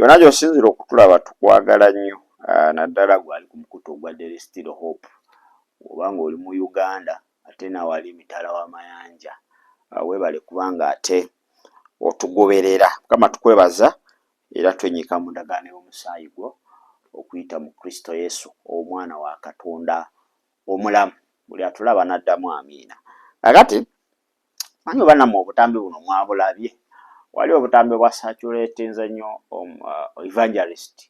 yonna gy'osinzira okutulaba tukwagala nnyo, naddala gwali ku mukutu ogwa There is Still Hope. Oba ng'oli mu Uganda ate nawali mitala w'amayanja, weebale kubanga ate otugoberera. Mukama tukwebaza era twenyika mu ndagaano y'omusaayi gwo okuyita mu Kristo Yesu omwana wa Katonda omulamu. Buli atulaba n'addamu amiina. Kakati manyi oba nammwe obutambi buno mwabulabye. Wali obutambi bwa saturatinze nnyo evangelist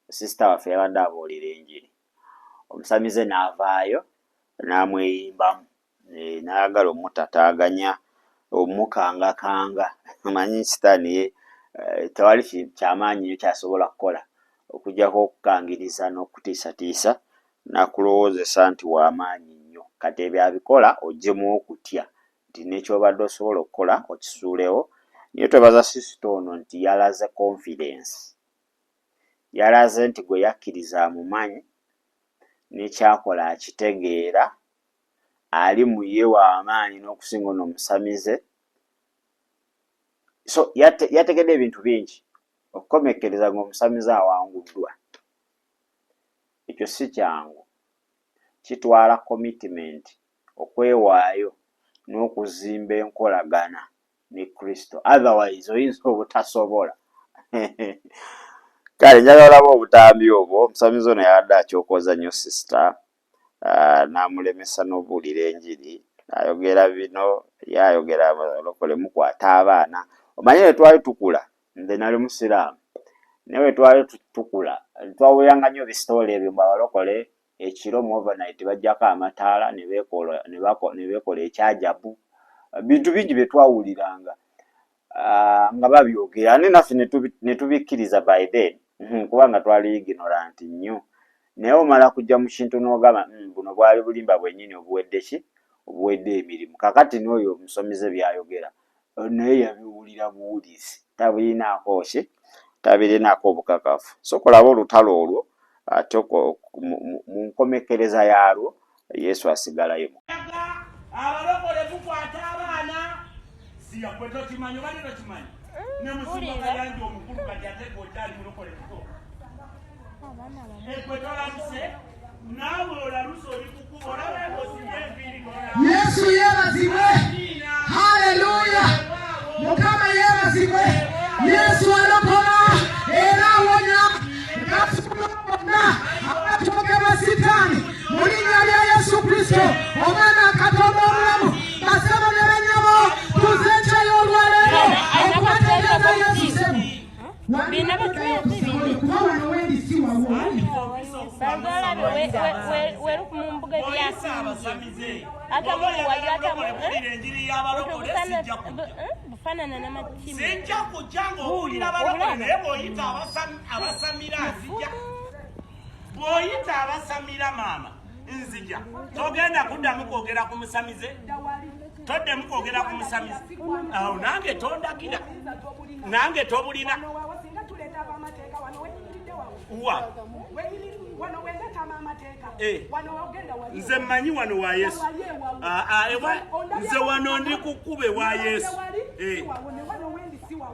sister waffe yabadde abuulira enjiri. Omusamize n'avaayo n'amweyimbamu, n'ayagala omutataaganya omukangakanga. Manyi sitaani ye tewali kyamaanyi nnyo kyasobola kukola okuggyako okukangiriza n'okutiisatiisa n'akulowoozesa nti w'amaanyi nnyo. Kati ebyo abikola oggyemu okutya nti n'ekyobadde osobola okukola okisuulewo. Niyo twebaza sisita ono nti yalaze confidence. Yalaze nti gwe yakkiriza amumanyi n'ekyakola akitegeera, ali mu ye w'amaanyi n'okusinga ono omusamize. So yategedde ebintu bingi okukomekkereza ng'omusamize awanguddwa. Ekyo si kyangu, kitwala commitment, okwewaayo n'okuzimba enkolagana ne Kristo. Otherwise oyinza obutasobola. Kale njagala olaba obutambi obwo. Omusamize ono yabadde akyokoza nnyo sisita, n'amulemesa n'obuulira enjiri, n'ayogera bino, yayogera olokole mukwata abaana. Omanyi ne twali tukula, nze nali musiraamu, naye we twali tukula twawuliranga nnyo ebisitoola ebyo abalokole ekiro mu overnight bajjako amataala ne beekola ekyajabu. Bintu bingi bye twawuliranga nga babyogera, ate naffe ne tubikkiriza by then kubanga twali ignorant nnyo. Naye omala kujja mu kintu n'ogamba buno bwali bulimba bwennyini obuwedde ki? Obuwedde emirimu. Kakati n'oyo omusomize byayogera naye yabiwulira buwulizi, tabirinaako ki? Tabirinaako obukakafu. So kolaba olutalo olwo ate mu nkomekkereza yaalwo Yesu asigalayo. Abalokole mukwata abaana siya kwe tokimanyi oba tokimanyi ne musumba kayanja omukulu kati ate gw'okyali mulokole muto ekwe tolamuse naawe olaluse oli kukuba olaba engosimba enviiri Yesu yeebazibwe. Haleluya. Mukama yeebazibwe. Yesu alokola era awonya ng'asumba bonna abatokebwa sitaani mu linnya lya Yesu Kristo omwana Katonda omulamu. Basebo ne bannyabo tuzeekyayo olwaleero okubategeeza Yesu sebo. Kuba wano wendi si wawo. Sijja kujja ng'owulira abalokole naye bw'oyita abasamira nzija. Bw'oyita abasamira maama nzija. Togenda kuddamu kwogera ku musamize? Toddemu kwogera ku musamize? Awo nange tondagira. Nange tobulina. Wa? Nze mmanyi wano wa Yesu. Nze wano ndi ku kkube wa Yesu.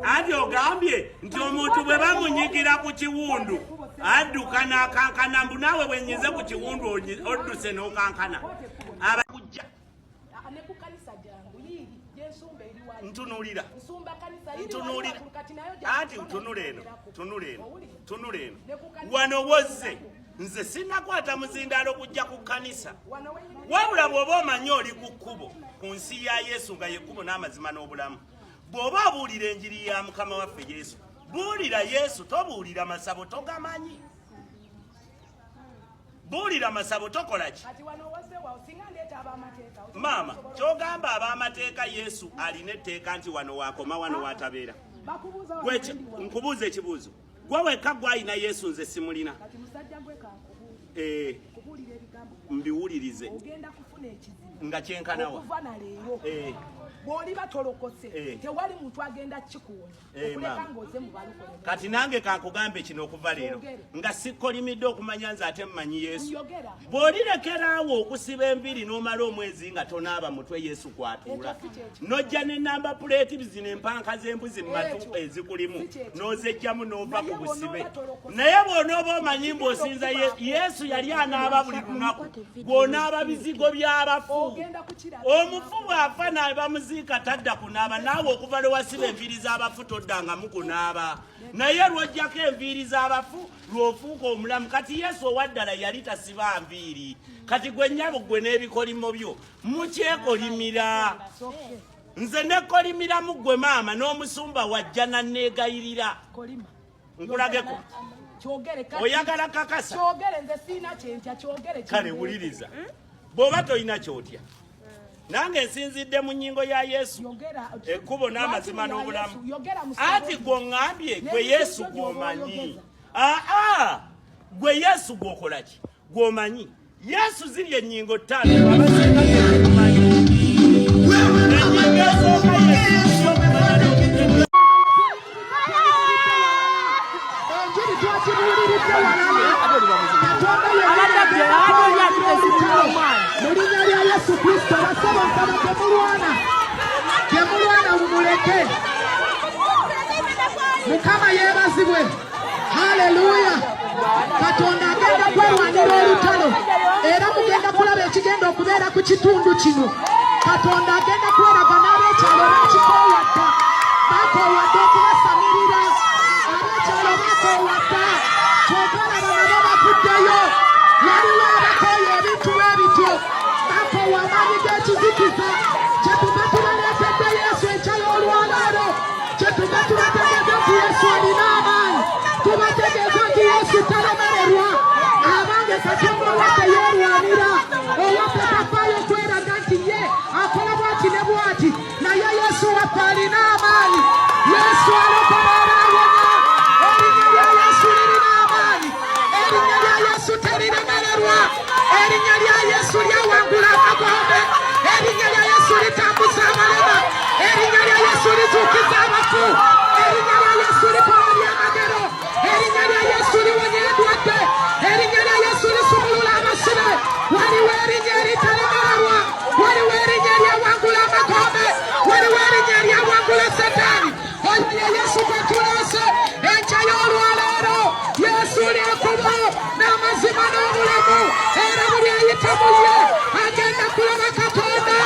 Ati ogambye nti omuntu bwe bamunyigira ku kiwundu adduka n'akankana, mbu naawe bwenyize ku kiwundu odduse n'okankana. Abakujja ntunuulira anti tunula eno tunula eno wano wozze nze sinnakwata muzindaalo kujja ku kkanisa, wabula bw'oba omanyi oli ku kkubo ku nsi ya Yesu nga ye kkubo n'amazima n'obulamu. Bw'oba abuulira enjiri ya Mukama waffe Yesu, buulira Yesu, tobuulira masabo togamanyi. Buulira masabo tokola ki? Maama, kyogamba ab'amateeka Yesu alina etteeka nti wano wakoma wano watabeera. Nkubuuza ekibuuzo. Gwe wekka gw'alina Yesu nze simulina. Mbiwulirize. nga kyenkana wa okuva na leero bw'oli batolokose tewali muntu agenda kikuwonya okuleka ng'oze mu balokole. Kati nange kankugambe kino okuva leero nga sikolimidde okumanya nze ate mmanyi Yesu. Bw'olirekeraawo okusiba enviiri n'omala omwezi nga tonaaba mutwe Yesu kwatuula n'ojja n'ennamba puleeti zino empanka z'embuzi mu matu ezikulimu n'ozejjamu n'ova ku busibe. Naye bw'onooba omanyi mbw'osinza Yesu yali anaaba buli lunaku bw'onaaba bizigo by'abafu. Omufu bw'afa n'abamuziika tadda kunaaba naawe okuva lwe wasiba enviiri z'abafu toddangamu kunaaba. Naye lw'ojjako enviiri z'abafu lw'ofuuka omulamu. Kati Yesu owaddala yali tasiba nviiri. Kati gwe nnyabo gwe n'ebikolimo byo mukyekolimira. Nze nekolimiramu gwe maama n'omusumba wajja nanneegayirira. Nkulageko oyagala kakasa kale wuliriza bw'oba tolina kyotya nange nsinzidde mu nnyingo ya Yesu ekkubo n'amazima n'obulamu. Ati gw'oŋŋambye gwe Yesu gw'omanyi. Gwe Yesu gw'okola ki gw'omanyi. Yesu ziri ennyingo 5 abasinga tebamanyi. Ennyingo esooka Yesu y'okumanya Mulinya lya Yesu Kristo basaba nsaba temulwana mumuleke. Mukama yeebazibwe. Haleluya. Katonda agenda kwerwanira olutalo era mugenda kulaba ekigenda okubeera ku kitundu kino. Katonda agenda kweraga n'abeekyalo bakikoowadda bakoowadde okubasamirira. Abeekyalo bakoowadda kyogalaba nabo bavuddeyo. Waliwo abakooye ebintu bw'ebityo bakoowa amaanyi g'ekizikiza. Kyetuva tubaleetedde Yesu enkya y'olwaleero. Kyetuva tubategeeza nti Yesu alina amaanyi. Tubategeeza nti Yesu talemererwa. Abange Katonda owaffe yeerwanira. Owaffe tafaayo kweraga nti ye akola bw'ati ne bw'ati. Naye Yesu waffe alina amaanyi. Yesu alokola abaawona. Erinnya lya Yesu lirina amaanyi. Erinnya lya Yesu teriremererwa. Erinnya lya Yesu lyawangula amagombe. Erinnya lya Yesu litambuza abalema. Erinnya lya Yesu lizuukiza abafu. Erinnya lya Yesu likola byamagero. Erinnya lya Yesu liwonya endwadde. Erinnya lya Yesu lisumulula abasibe. Waliwo erinnya eritalemererwa. Waliwo erinnya eryawangula amagombe. Waliwo erinnya eryawangula Setaani. Erinnya Yesu gwe tuleese enkya y'olwaleero. Yesu lyekubo n'amazima n'obulamu. Era buli ayita mu ye agenda kulaba Katonda.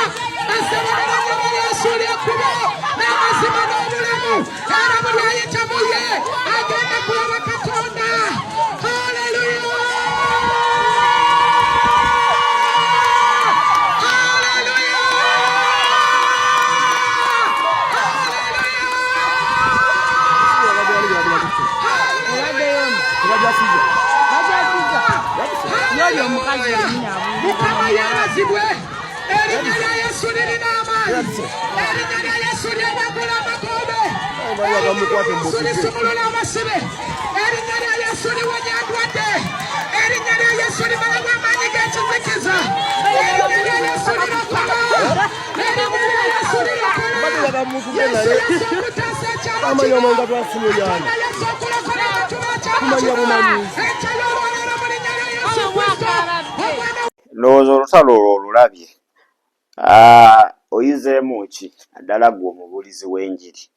Asemerera mu Yesu lyekubo n'amazima n'obulamu. Era buli ayita mu ye agenda kulaba Katonda. Haleluya. Mukama yeebazibwe. Erinnya lya Yesu lirina amaanyi. Erinnya lya Yesu lyawangula amagombe. Erinnya lya Yesu lisumulula abasibe. Erinnya lya Yesu liwonya endwadde. Erinnya lya Yesu limalawo amaanyi g'ekizikiza. Erinnya lya Yesu lirokola. Erinnya lya Yesu lirokola. Yesu yasooka okutaasa ekyalo kino. Katonda yasooka okulokola ekitulo ekyalo kino. Enkya y'olwaleero mu linnya lya Yesu Kristo. Ndowooza olutalo olwo olulabye. Oyizeemu ki naddala gwe omubuulizi w'enjiri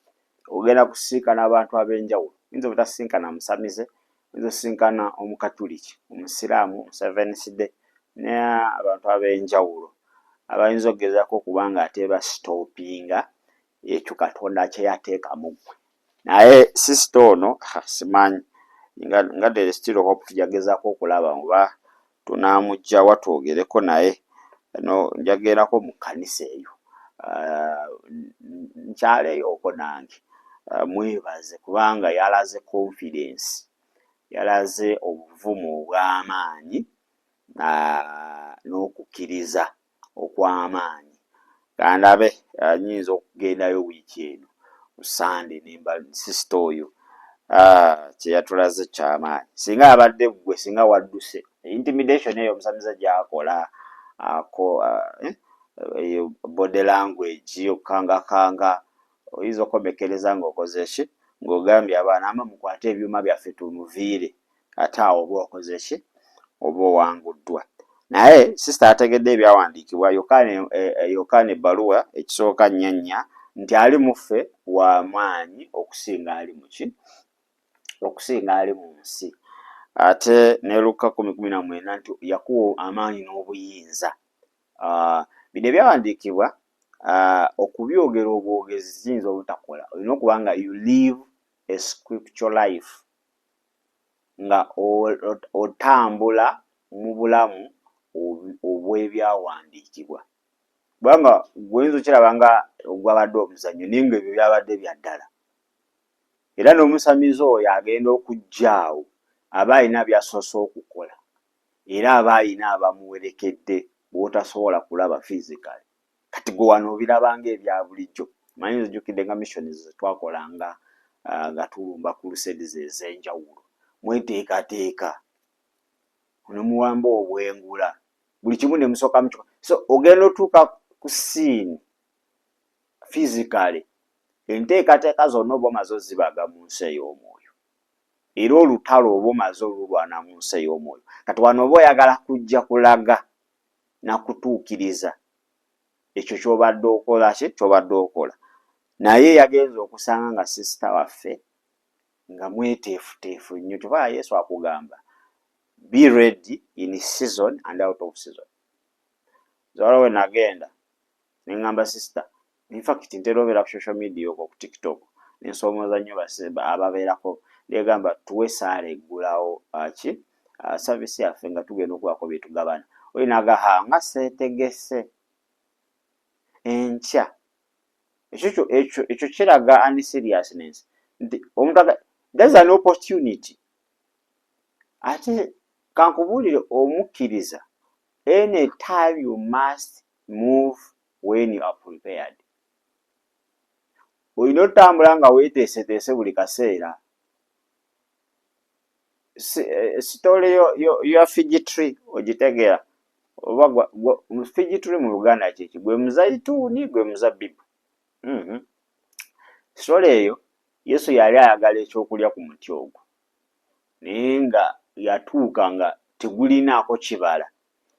ogenda kusinkana abantu ab'enjawulo. Oyinza obutasinkana musamize, oyinza osinkana omukatuliki, omusiraamu, Seventh Day n'abantu ab'enjawulo abayinza okugezaako okuba nga ate basitoopinga ekyo Katonda kye yateeka mu ggwe. Naye sisita ono simanyi nga there is still hope. Tujagezaako okulaba oba tunaamujja watwogereko naye njagerako mu kkanisa eyo. Nkyaleeyoko nange mwebaze kubanga yalaze confidence, yalaze obuvumu obw'amaanyi n'okukkiriza okw'amaanyi. Kandabe nyinza okugendayo wiiki eno ku Sande nemba sisita oyo kye yatulaze ky'amaanyi. Singa abadde ggwe, singa wadduse intimidation eyo omusamiza gy'akola body language okukangakanga oyinza okomekereza ng'okoze ki ng'ogambye abaana ama mukwate ebyuma byaffe tumuviire ate awo oba okoze ki oba owanguddwa. Naye sisita ategedde ebyawandiikibwa Yokaana ebbaluwa ekisooka 4 nti ali muffe wa maanyi okusinga ali muki okusinga ali mu nsi. Ate ne Luka 10:19 nti yakuwa amaanyi n'obuyinza. Bino ebyawandiikibwa okubyogera obwogezi kiyinza obutakola. Olina okuba nga you live a scriptural life, nga otambula mu bulamu obw'ebyawandiikibwa. Kubanga gwoyinza okiraba nga gwabadde omuzannyo naye ng'ebyo byabadde bya ddala. Era n'omusamize oyo agenda okujjaawo aba alina by'asoose okukola, era aba alina abamuwerekedde bw'otasobola kulaba physically. Kati gwe wano obiraba ng'ebya bulijjo. Manyi nzijjukidde nga missions ze twakolanga nga tulumba crusades ez'enjawulo. Mweteekateeka ne muwamba obwengula, buli kimu ne musooka mu kikola. So ogenda otuuka ku scene physically, enteekateeka zonna oba omaze ozibaga mu nsi ey'omwoyo, era olutalo oba omaze olulwana mu nsi ey'omwoyo. Kati wano oba oyagala kujja kulaga na kutuukiriza ekyo ky'obadde okola ky'obadde okola. Naye yagenza okusanga nga sisita waffe nga mweteefuteefu nnyo. Kyova Yesu akugamba be ready in season and out of season. Zawala we nagenda neŋŋamba sisita, in fact ntera obeera ku social media okwo ku TikTok n'ensoomooza nnyo ababeerako, negamba tuwe saala eggulawo service yaffe nga tugenda okubaako bye tugabana. Oyo n'agaha nga seetegese enkya. Ekyo kiraga unseriousness nti omuntu there's an opportunity. Ate kankubuulire omukkiriza, any time you must move when you are prepared. Olina otambula nga weeteeseteese buli kaseera. Sitole yo fig tree ogitegeera? Oba fig tree mu Luganda kyeki? Gwe muzayituuni, gwe muzabbibu. Sitole eyo Yesu yali ayagala ekyokulya ku muti ogwo, naye nga yatuuka nga tegulinaako kibala.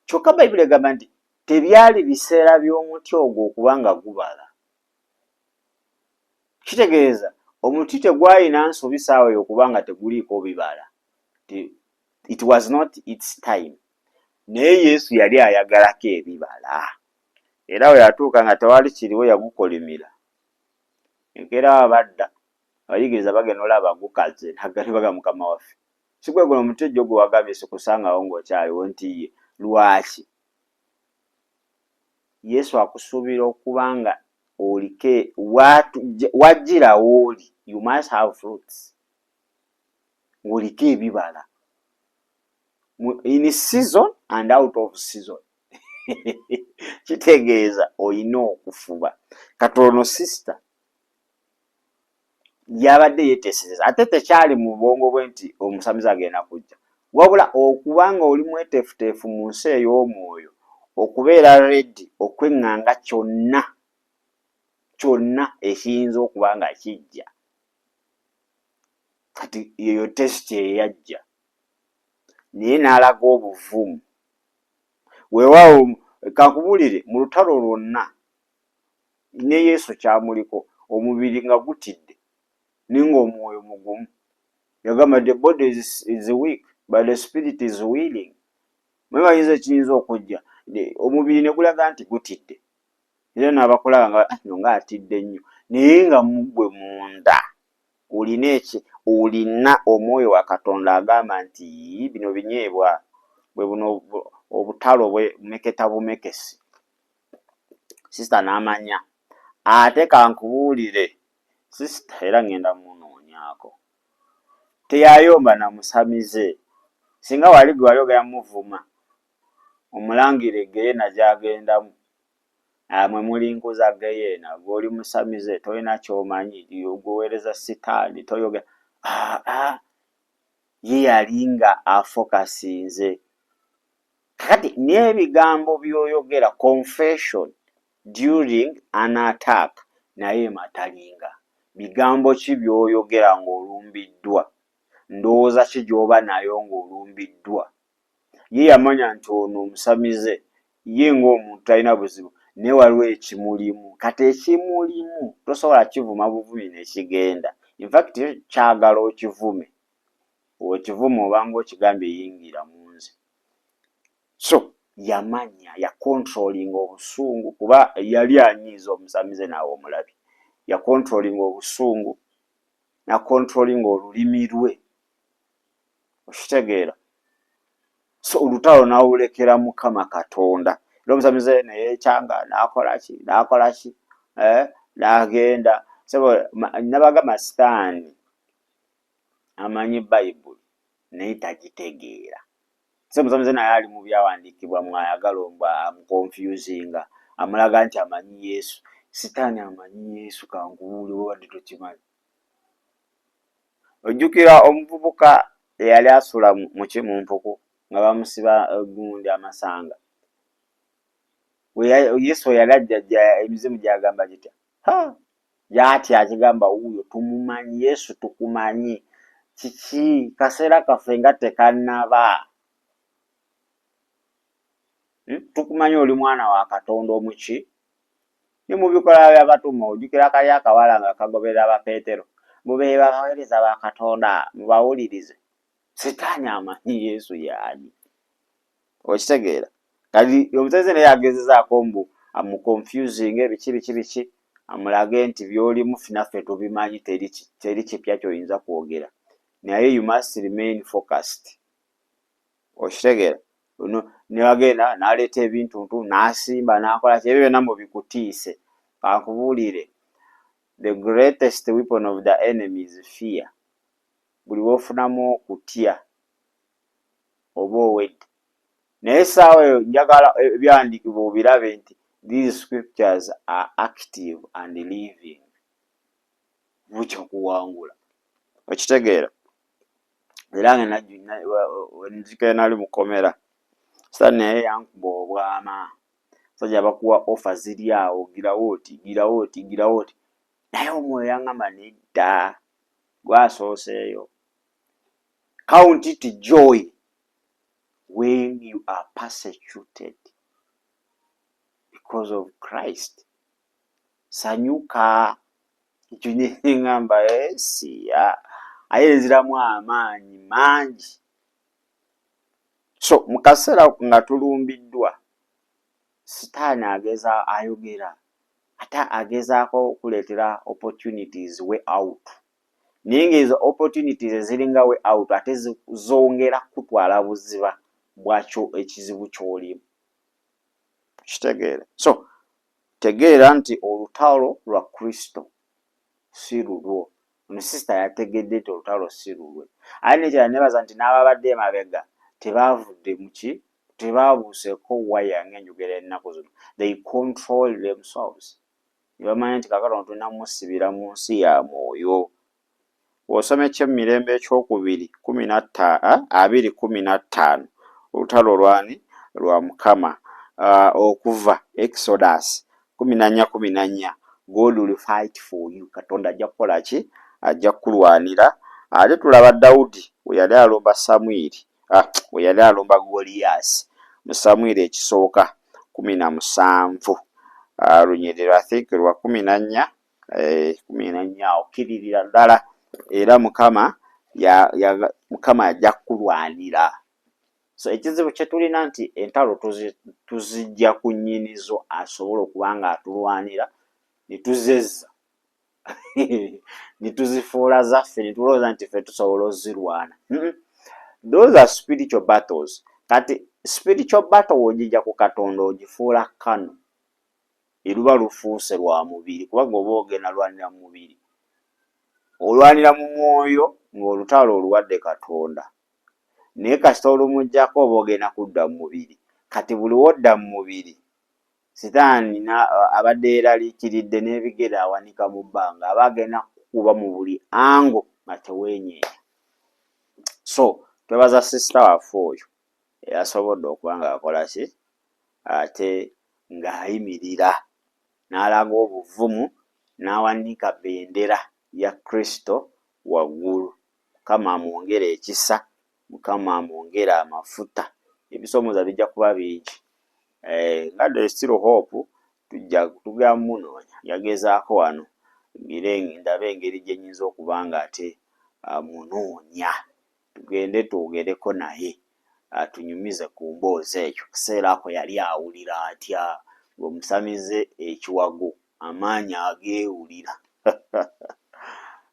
Kyokka Bayibuli egamba nti tebyali biseera by'omuti ogwo okuba nga gubala. Kitegeeza omuti tegwalina nsobi saawa eyo okuba nga teguliiko bibala. It was not its time. Naye Yesu yali ayagalako ebibala. Era we yatuuka nga tewali kiriwo yagukolimira. Enkeera abadda abayigiriza bagenda olaba gukaze nagali baga Mukama waffe. Sigwe guno omuti gwo gwe wagambye sikusangawo ng'okyaliwo nti ye. Lwaki? Yesu akusuubira okuba nga olike wajjira w'oli. You must have fruits. Ng'oliko ebibala. In season and out of season. Kitegeeza olina okufuba. Katono sister yabadde yeeteesereza, ate tekyali mu bwongo bwe nti omusamize agenda kujja, wabula okuba nga oli mweteefuteefu mu nsi ey'omwoyo, okubeera ready okweŋŋanga kyonna ekiyinza okuba nga kijja. Kati eyo tesiti eyajja naye n'alaga obuvumu. Weewaawo kankubuulire mu lutalo lwonna ne Yesu kyamuliko, omubiri nga gutidde naye ng'omwoyo mugumu. Yagamba the body is weak but the spirit is willing. Mwebayinza ekiyinza okujja omubiri ne gulaga nti gutidde, era n'abakulaba nga atidde nnyo, naye nga mugwe munda olina omwoyo wa Katonda agamba nti bino binyeebwa, bwe buno obutalo bwe meketa bumekesi. Sisita n'amanya. Ate kankubuulire sisita, era ngenda munoonyaako, teyayomba na musamize. Singa wali gwe wali ogenda muvuma omulangire Geyeena gy'agendamu, mwe mulinkuza Geyeena, gw'oli musamize tolina ky'omanyi, guweereza sitaani, toyogera. Ye yali nga afokasinze. Kati n'ebigambo by'oyogera confession during an attack naye matalinga. Bigambo ki by'oyogera ng'olumbiddwa? Ndowooza ki gy'oba nayo ng'olumbiddwa? Ye yamanya nti ono omusamize, ye ng'omuntu talina buzibu, naye waliwo ekimulimu. Kati ekimulimu tosobola kivuma buvumi nekigenda. In fact kyagala okivume. Okivume obanga okigambye yingira mu nze. So yamanya yakontrolinga obusungu kuba yali anyiiza omusamize naawe omulabi. Yakontrolinga obusungu, nakontrolinga olulimi lwe. Okitegeera? So olutalo n'awulekera Mukama Katonda. Era omusamize neyekyanga n'akola ki? N'agenda. Nabagamba Sitaani amanyi Bayibuli naye tagitegeera. So omusamize naye ali mu byawandiikibwa mwayagala amukonfusinga. Amulaga nti amanyi Yesu. Sitaani amanyi Yesu kankubuule wadde tokimanyi. Ojjukira omuvubuka eyali asula mu mpuku nga bamusiba gundi amasanga. Yesu yali ajja emizimu gyagamba gitya? Gyati akigamba wuuyo tumumanyi, Yesu tukumanyi. Kiki kaseera kaffe nga tekannaba. Tukumanyi oli mwana wa Katonda omuki? Ni mu bikola by'abatume ojjukira kali akawala nga kagoberera aba Peetero. Mube baweereza ba Katonda mubawulirize. Sitaani amanyi Yesu y'ani. Okitegeera? Kati omusaize naye agezezaako mbu amuconfusing biki amulage nti by'olimu finaffe tubimanyi teri kipya ky'oyinza kwogera. Naye you must remain focused. Okitegeera? Ne wagenda n'aleeta ebintu n'asimba n'akola ki ebyo byonna mubikutiise. Kankubuulire, the greatest weapon of the enemy is fear. Buli wofunamu okutya oba owedde. Naye essaawa eyo njagala ebyawandiikibwa obirabe nti these scriptures are active and living. Bukya kuwangula. Okitegeera? Era nga nzike nali mukomera. Sitaani naye yankuba obwama. Sajja bakuwa offer ziri awo, girawo oti. Naye omwoyo yaŋŋamba nedda. Gwasooseeyo. Count it joy when you are persecuted because of Christ. Sanyuka. Ekyo nyeŋŋamba siya. Ayeziramu amaanyi mangi. So mu kaseera nga tulumbiddwa, Sitaani ayogera. Ate agezaako okuleetera opportunities way out. Naye ng'ezo opportunities eziringa way out ate zongera kutwala buziba bwakyo ekizibu ky'olimu. Kitegeera? So tegeera nti olutalo lwa Kristo si lulwo. Ono sister yategedde nti olutalo si lulwe. Ate nekira nebaza nti n'ababadde emabega tebaavudde muki? Tebaabuuseeko waya ng'enjogera ennaku zino. They control themselves. Bamanya nti kakano tulina musibira mu nsi ya mwoyo. Osoma eky'emirembe ekyokubiri 2:15 olutalo lwani lwa Mukama okuva Exodus 14:14 God will fight for you. Katonda ajja kukola ki? Ajja kulwanira. Ate tulaba Dawudi we yali alomba Samwiri, we yali alomba Goliath mu Samwiri ekisooka 17 lunyirira I think lwa 14 okiririra ddala. Era Mukama ajja kulwanira. So ekizibu kye tulina nti entalo tuzijja ku nnyinizo asobola okuba nga atulwanira ne tuzezza ne tuzifuula zaffe ne tulowooza nti ffe tusobola ozirwana. Those are spiritual battles. Kati spiritual battle wogijja ku Katonda ogifuula kano eruba lufuuse lwa mubiri kuba ng'oba ogenda lwanira mu mubiri. Olwanira mu mwoyo ng'olutalo oluwadde Katonda. Naye kasita olumuggyako oba ogenda kudda mu mubiri. Kati buli wodda mu mubiri Sitaani abadde yeraliikiridde n'ebigere awanika mu bbanga aba agenda kukuba mu buli ango nga teweenyeenya. So twebaza sisita waffe oyo eyasobodde okuba nga akola ki ate ng'ayimirira n'alaga obuvumu n'awanika bendera ya Kristo waggulu. Mukama amwongere ekisa, Mukama amwongere amafuta, ebisomoza bijja kuba bingi. Nga The Still Hope tujja munoonya, yagezaako wano ndabe engeri gye nnyinza okuba nga ate munoonya, tugende twogereko naye atunyumize ku mboozi eyo. Kiseera ako yali awulira atya, ng'omusamize ekiwago amaanyi ageewulira.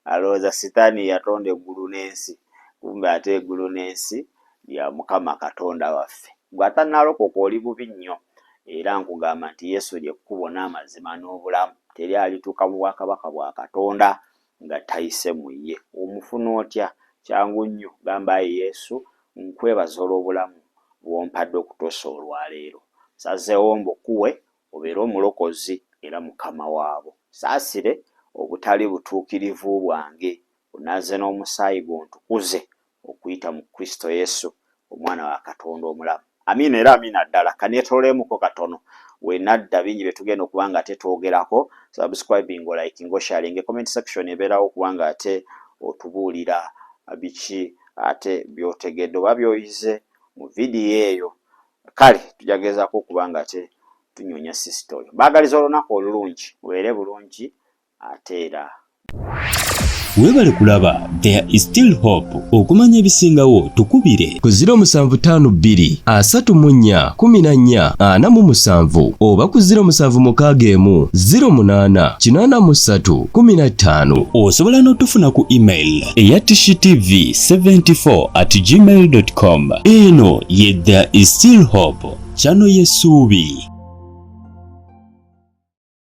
Alowooza sitaani yatonda eggulu n'ensi, kumbe ate eggulu n'ensi lya Mukama Katonda waffe. Gwe atannalokoka oli bubi nnyo, era nkugamba nti Yesu ly'ekkubo n'amazima n'obulamu. Teri alituuka mu bwakabaka bwa Katonda nga tayise mu ye. Omufuna otya? Kyangu nnyo gamba Yesu, nkwebaza olw'obulamu bw'ompadde okutuusa olwaleero. Sazeewo mbukuwe obeere omulokozi era mukama waabo. Saasire obutali butuukirivu bwange, onaaze n'omusaayi gw'ontukuze okuyita mu Kristo Yesu, omwana wa Katonda omulamu. Amiina era amiina ddala. Kaneetololemuko katono. Wenadda bingi bye tugenda okuba nga ate twogerako. Subscribing, liking, sharing, comment section ebeerawo okuba nga ate otubuulira biki ate by'otegedde oba by'oyize mu vidiyo eyo. Kale tujagezaako okuba nga ate tunyonya sisito oyo. Baagaliza olunaku olulungi, mubeere bulungi ate era. Weebale kulaba There is Still Hope. Okumanya ebisingawo tukubire ku 0752 34 14 oba ku 0761 08 83 15. Osobola n'otufuna ku email eya tshitv74@gmail.com. Eno ye There is Still Hope, channel y'essuubi.